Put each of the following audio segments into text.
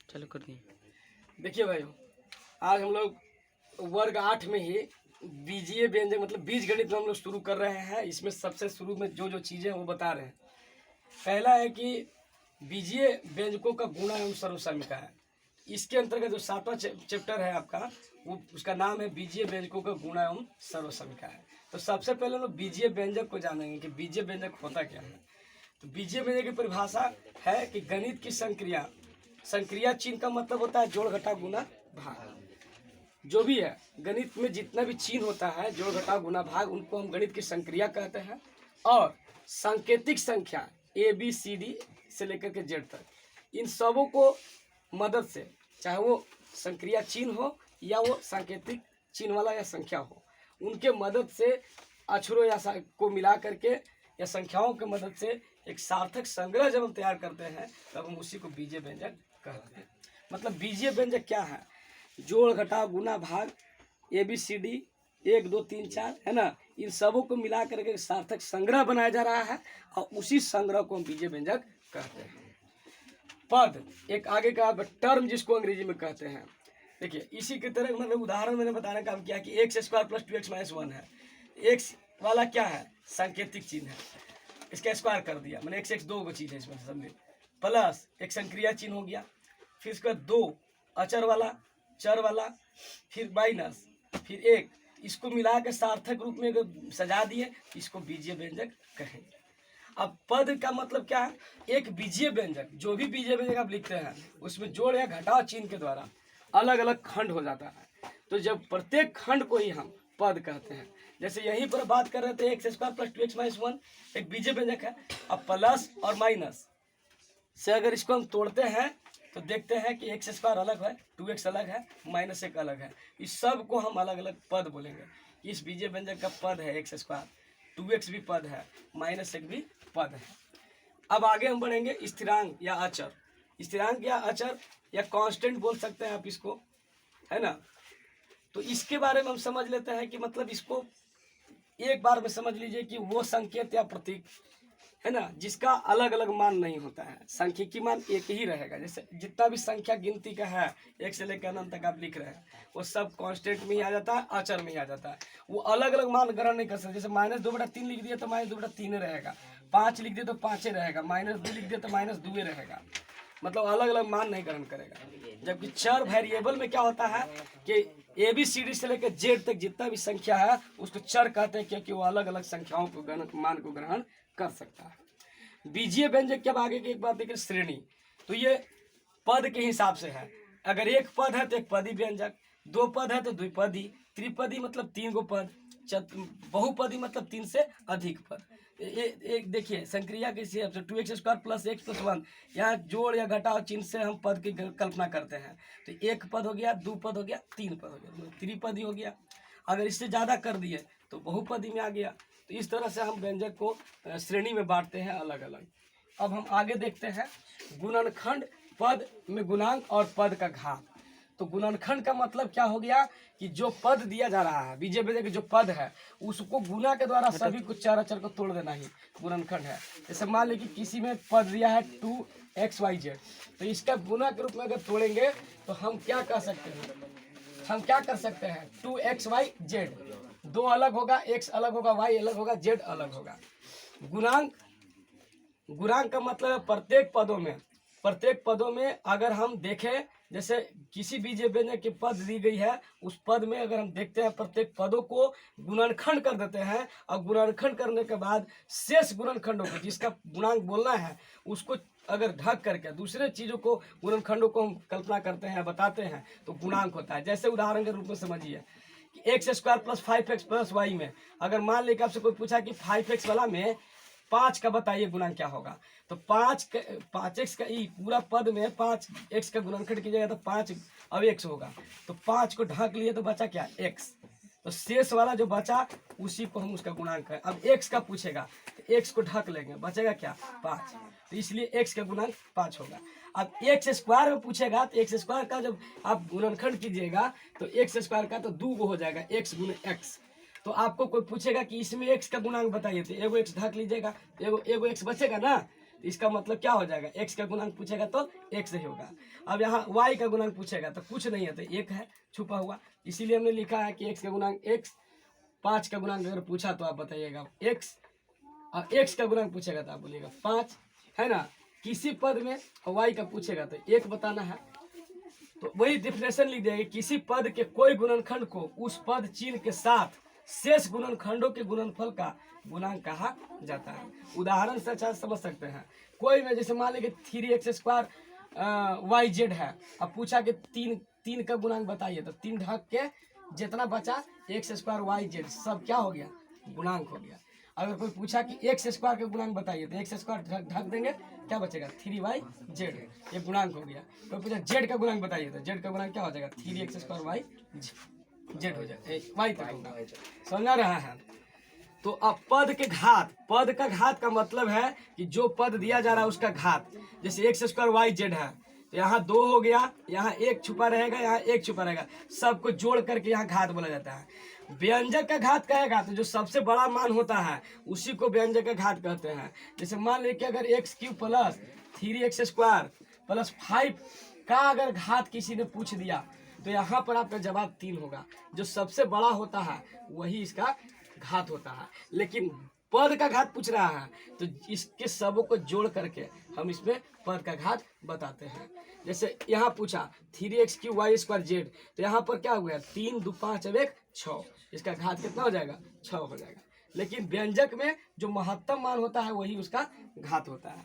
चलो कर दिए। देखिए भाई, आज हम लोग वर्ग 8 में ही बीजीय व्यंजक मतलब बीज गणित में हम लोग शुरू कर रहे हैं। इसमें सबसे शुरू में जो जो चीज़ें हैं वो बता रहे हैं। पहला है कि बीजीय व्यंजकों का गुणा एवं सर्वसमीका है। इसके अंतर्गत जो 7वां चैप्टर है आपका, वो उसका नाम है बीजीय व्यंजकों का गुणा एवं सर्वसमीका है। तो सबसे पहले हम लोग बीजीय व्यंजक को जानेंगे कि बीजीय व्यंजक होता क्या है। तो बीजीय व्यंजक की परिभाषा है कि गणित की संक्रिया चिन्ह का मतलब होता है जोड़ घटा गुना भाग। जो भी है गणित में जितना भी चिन्ह होता है जोड़ घटा गुना भाग, उनको हम गणित की संक्रिया कहते हैं। और सांकेतिक संख्या ABCD से लेकर के Z तक, इन सबों को मदद से, चाहे वो संक्रिया चिन्ह हो या वो सांकेतिक चिन्ह वाला या संख्या हो, उनके मदद से अक्षरों या को मिला करके या संख्याओं के मदद से एक सार्थक संग्रह जब हम तैयार करते हैं तब हम उसी को बीजीय व्यंजक कहते हैं। मतलब बीजीय व्यंजक क्या है? जोड़ घटा गुना भाग ABCD 1 2 3 4 है ना, इन सबों को मिला करके सार्थक संग्रह बनाया जा रहा है और उसी संग्रह को हम बीजीय व्यंजक कहते हैं। पद एक आगे का टर्म जिसको अंग्रेजी में कहते हैं। देखिए इसी की तरह मतलब उदाहरण मैंने बताने का काम किया कि x² + 2x - 1 है। x वाला क्या है? सांकेतिक चिन्ह है, इसका स्क्वायर कर दिया, मैंने x दो को चीज़ है इसमें समझे, प्लस एक संक्रिया चिन्ह हो गया, फिर इसका 2 अचर वाला चर वाला, फिर माइनस, फिर 1, इसको मिला के सार्थक रूप में सजा दिए, इसको बीजीय व्यंजक कहेंगे। अब पद का मतलब क्या है? एक बीजीय व्यंजक, जो भी बीजीय व्यंजक आप लिखते हैं उसमें जोड़ या घटाव चिन्ह के द्वारा अलग अलग खंड हो जाता है। तो जब प्रत्येक खंड को ही हम पद कहते हैं। जैसे यहीं पर बात कर रहे थे x² + 2x - 1 एक बीजीय व्यंजक है। अब प्लस और माइनस से अगर इसको हम तोड़ते हैं तो देखते हैं कि x² अलग है, 2x अलग है, -1 अलग है। इस सब को हम अलग अलग पद बोलेंगे। इस बीजीय व्यंजक का पद है x², 2x भी पद है, -1 भी पद है। अब आगे हम बढ़ेंगे स्थिरांक या अचर। स्थिरांक या अचर या कांस्टेंट बोल सकते हैं आप इसको, है ना। तो इसके बारे में हम समझ लेते हैं कि मतलब इसको एक बार में समझ लीजिए कि वो संकेत या प्रतीक है ना जिसका अलग अलग मान नहीं होता है, सांख्यिकी मान एक ही रहेगा। जैसे जितना भी संख्या गिनती का है 1 से लेकर अनंत तक आप लिख रहे हैं, वो सब कांस्टेंट में ही आ जाता है, अचर में ही आ जाता है। वो अलग अलग मान ग्रहण नहीं कर सकते। जैसे -2/3 लिख दिया तो -2/3 रहेगा, 5 लिख दिया तो 5 रहेगा, -2 लिख दिया तो -2 रहेगा। मतलब अलग अलग मान नहीं ग्रहण करेगा। जबकि चर वेरिएबल में क्या होता है कि ABCD से लेकर Z तक जितना भी संख्या है उसको चर कहते हैं, क्योंकि वो अलग अलग संख्याओं को मान को ग्रहण कर सकता है। बीजीय व्यंजक के अब आगे की एक बात देखिए, श्रेणी। तो ये पद के हिसाब से है। अगर एक पद है तो एक पदी व्यंजक, 2 पद है तो द्विपदी, त्रिपदी मतलब 3 गो पद, बहुपदी मतलब 3 से अधिक पद। एक देखिए संक्रिया के हिसाब से 2x² + x + 1, यहाँ जोड़ या घटाव चिन्ह से हम पद की कल्पना करते हैं। तो 1 पद हो गया, 2 पद हो गया, 3 पद हो गया, त्रिपदी हो गया। अगर इससे ज़्यादा कर दिए तो बहुपदी में आ गया। तो इस तरह से हम व्यंजक को श्रेणी में बांटते हैं अलग अलग। अब हम आगे देखते हैं गुणनखंड, पद में गुणांक और पद का घात। तो गुणनखंड का मतलब क्या हो गया कि जो पद दिया जा रहा है बीजीय व्यंजक के जो पद है उसको गुना के द्वारा सभी को चार अचर को तोड़ देना ही गुणनखंड है। जैसे मान लीजिए किसी में पद दिया है 2xyz, तो इसका गुना के रूप में अगर तोड़ेंगे तो हम क्या कह सकते हैं? हम क्या कर सकते हैं? 2xyz, 2 अलग होगा, x अलग होगा, y अलग होगा, z अलग होगा। गुणांक का मतलब है प्रत्येक पदों में अगर हम देखें, जैसे किसी बीजीय व्यंजक की पद दी गई है, उस पद में अगर हम देखते हैं प्रत्येक पदों को गुणनखंड कर देते हैं और गुणनखंड करने के बाद शेष गुणनखंडों को जिसका गुणांक बोलना है उसको अगर ढक करके दूसरे चीज़ों को गुणनखंडों को हम कल्पना करते हैं, बताते हैं, तो गुणांक होता है। जैसे उदाहरण के रूप में समझिए कि x² + 5x + y में अगर मान लेकर आपसे कोई पूछा कि 5x वाला में 5 का बताइए गुणांक क्या होगा, तो 5x का ई पूरा पद में 5x का गुणनखंड कीजिएगा तो 5 अब x होगा, तो 5 को ढक लिए तो बचा क्या? x। तो शेष वाला जो बचा उसी को हम उसका गुणांक है। अब x का पूछेगा तो x को ढक लेंगे, बचेगा क्या? 5। तो इसलिए x का गुणांक 5 होगा। अब x² में पूछेगा तो x² का जब आप गुणनखंड कीजिएगा तो x² का तो 2 हो जाएगा, x × x। तो आपको कोई पूछेगा कि इसमें x का गुणांक बताइए तो एगो x ढक लीजिएगा, एगो x बचेगा ना, तो इसका मतलब क्या हो जाएगा, x का गुणांक पूछेगा तो x ही होगा। अब यहाँ y का गुणांक पूछेगा तो कुछ नहीं है तो 1 है छुपा हुआ, इसीलिए हमने लिखा है कि x का गुणांक x। 5 का गुणांक अगर पूछा तो आप बताइएगा x, और x का गुणांक पूछेगा तो आप बोलिएगा 5, है ना। किसी पद में y का पूछेगा तो 1 बताना है, तो वही डिफिनेशन लिख देंगे, किसी पद के कोई गुणनखंड को उस पद चिन्ह के साथ शेष गुणनखंडों के गुणनफल का गुणांक कहा जाता है। उदाहरण से अच्छा समझ सकते हैं, कोई में जैसे मान लीजिए 3x² YZ है, अब पूछा कि 3 का गुणांक बताइए, तो 3 ढक के जितना बचा x² YZ सब क्या हो गया, गुणांक हो गया। अगर कोई पूछा कि x² का गुणांक बताइए तो x² ढक देंगे, क्या बचेगा 3YZ, ये गुणांक हो गया। कोई पूछा z का गुणांक बताइए तो z का गुणांक क्या हो जाएगा 3x² YZ हो जाएगा, y तक होगा। समझ रहा है। तो अब पद के घात, पद का घात का मतलब है कि जो पद दिया जा रहा है उसका घात, जैसे x² YZ है तो यहाँ 2 हो गया, यहाँ 1 छुपा रहेगा, यहाँ 1 छुपा रहेगा, सबको जोड़ करके यहाँ घात बोला जाता है। व्यंजक का घात कहेगा तो जो सबसे बड़ा मान होता है उसी को व्यंजक का घात कहते हैं। जैसे मान लीजिए कि अगर x³ प्लस 3x² प्लस 5 का अगर घात किसी ने पूछ दिया तो यहाँ पर आपका जवाब 3 होगा। जो सबसे बड़ा होता है वही इसका घात होता है, लेकिन पद का घात पूछ रहा है तो इसके सबों को जोड़ करके हम इसमें पद का घात बताते हैं। जैसे यहाँ पूछा 3x³ y² z, तो यहाँ पर क्या हुआ 3 2 5 अब 1 6, इसका घात कितना हो जाएगा 6 हो जाएगा। लेकिन व्यंजक में जो महत्तम मान होता है वही उसका घात होता है।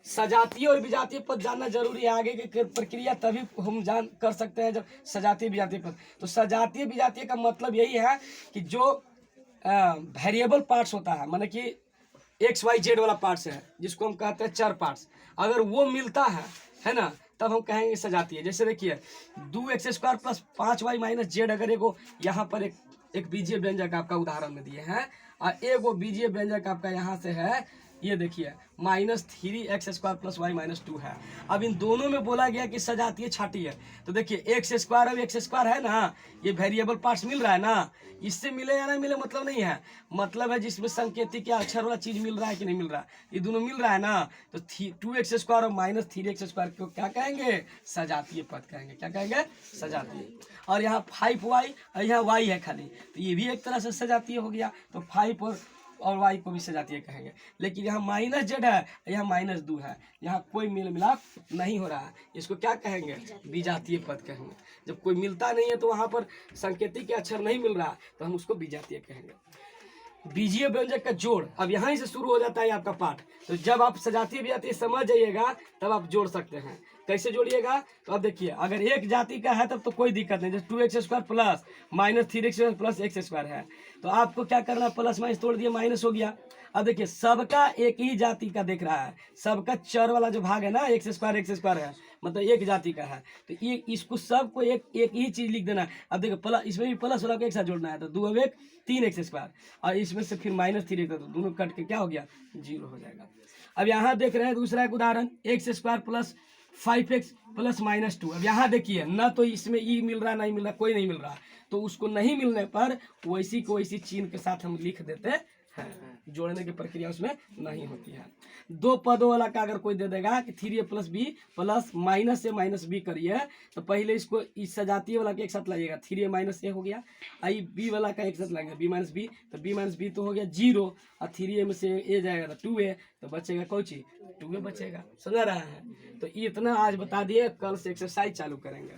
सजातीय और विजातीय पद जानना जरूरी है, आगे की प्रक्रिया तभी हम जान कर सकते हैं जब सजातीय विजातीय पद। तो सजातीय विजातीय का मतलब यही है कि जो वेरिएबल पार्ट्स होता है, माने कि XYZ वाला पार्ट्स है जिसको हम कहते हैं चर पार्ट्स, अगर वो मिलता है ना, तब हम कहेंगे सजातीय। जैसे देखिए 2x² plus 5y minus z, अगर एगो यहाँ पर एक बीजीय व्यंजक आपका उदाहरण में दिए हैं और एगो बीजीय व्यंजक आपका यहाँ से है, ये देखिए -3x² प्लस y माइनस 2 है। अब इन दोनों में बोला गया कि सजातीय छाटी है, तो देखिए x² अब x² है ना, ये वेरिएबल पार्ट्स मिल रहा है ना, इससे मिले या नहीं मिले मतलब नहीं है, मतलब है जिसमें संकेतिक या अक्षर वाला चीज मिल रहा है कि नहीं मिल रहा है, ये दोनों मिल रहा है ना, तो 2x² और -3x² को क्या कहेंगे, सजातीय पद कहेंगे। क्या कहेंगे, सजातीय। और यहाँ 5y और यहाँ y है खाली, तो ये भी एक तरह से सजातीय हो गया, तो 5 और y को भी सजातीय कहेंगे। लेकिन यहाँ -z है, यहाँ -2 है, यहाँ कोई मेल मिलाप नहीं हो रहा है, इसको क्या कहेंगे, विजातीय पद कहेंगे। जब कोई मिलता नहीं है तो वहाँ पर संकेतिक अक्षर नहीं मिल रहा तो हम उसको विजातीय कहेंगे। बीजीय व्यंजक का जोड़, अब यहाँ ही से शुरू हो जाता है आपका पाठ। तो जब आप सजातीय विजातीय समझ जाइएगा तब आप जोड़ सकते हैं। कैसे जोड़िएगा, तो अब देखिए अगर एक जाति का है तब तो कोई दिक्कत नहीं, जैसे 2x² plus -3x² plus x² है, तो आपको क्या करना, प्लस माइनस तोड़ दिया, माइनस हो गया। अब देखिए सबका एक ही जाति का देख रहा है, सबका चर वाला जो भाग है ना x² है, मतलब एक जाति का है, तो ये इसको सबको एक ही चीज लिख देना। अब देखो प्लस, इसमें भी प्लस वाला को एक साथ जोड़ना है, तो 2 अब 1 3x², और इसमें से फिर -3 तो दोनों कट के क्या हो गया 0 हो जाएगा। अब यहाँ देख रहे हैं दूसरा एक उदाहरण, x² प्लस 5x प्लस -2। अब यहाँ देखिए ना तो इसमें ई मिल रहा नहीं मिल रहा, कोई नहीं मिल रहा, तो उसको नहीं मिलने पर वैसी को वैसी चिन्ह के साथ हम लिख देते हैं, जोड़ने की प्रक्रिया उसमें नहीं होती है। 2 पदों वाला का अगर कोई दे देगा कि 3a plus b plus -a - b करिए, तो पहले इसको इस सजातीय वाला के एक साथ लाइएगा, 3a - a हो गया, आई b वाला का एक साथ लाएंगे b - b, तो b - b तो हो गया 0, और 3a में से a जाएगा तो 2a, तो बचेगा कौन चीज 2a बचेगा। समझ रहा है। तो इतना आज बता दिए, कल से एक्सरसाइज चालू करेंगे।